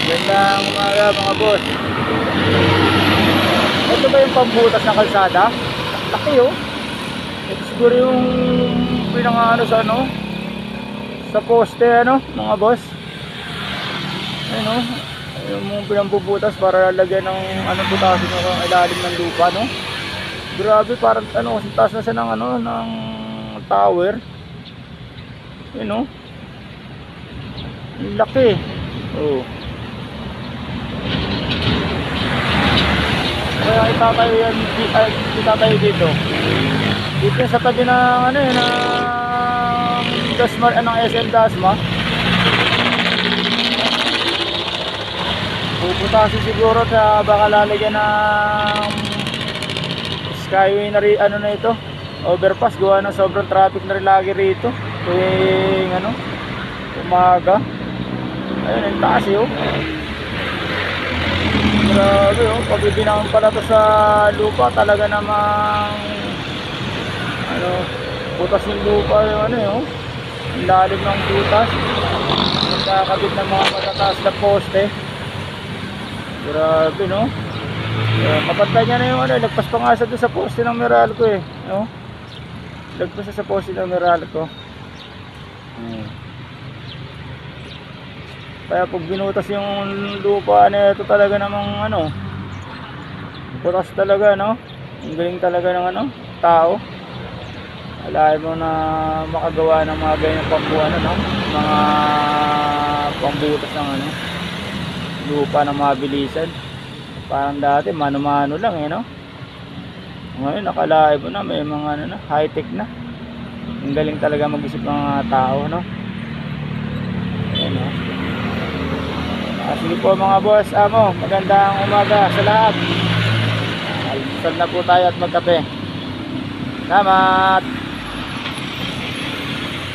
Gandang umaga mga boss. Ito ba yung pambutas ng kalsada? Laki oh. Ito siguro yung pinangano sa ano, sa poste ano mga boss. Ayun oh. Yung pinambubutas para lalagyan ng ano, butasin ng ilalim ng lupa no. Grabe, parang ano, taas na siya ng ano, ng tower. Ayun oh. Laki. Oh. Kaya itatayo yan, itatayo dito. Dito sa tabi ng ano yun, ng Dasma, ng SM Dasma. Puputasin siguro sa baka lalagyan ng skyway na rin, ano na ito, overpass, gawa ng sobrang traffic na rin lagi rito tuwing ano, umaga. Ayun, yung taas yun. Grabe oh, pag-ibinangan pala to sa lupa, talaga namang ano, butas ng lupa yung ano yun, ang lalim ng butas, magkakabit ng mga matataas na poste. Grabe no. Kapantay niya na yung ano, lagpas pa nga sa poste ng Meralco eh no? Lagpas sa poste ng Meralco. Kaya pag binutas yung lupa na ito, talaga namang ano, butas talaga no. Ang galing talaga ng ano, tao. Alahin mo na makagawa ng mga ganyan pambuano no, mga pambutas ng ano, lupa na mabilisan. Parang dati mano-mano lang eh no. Ngayon nakalain mo na may mga ano na, high-tech na. Ang galing talaga mag-isip ng mga tao no. Ayan no. Sige po mga boss, magandang umaga sa lahat. Almusal na po tayo at magkape. Salamat.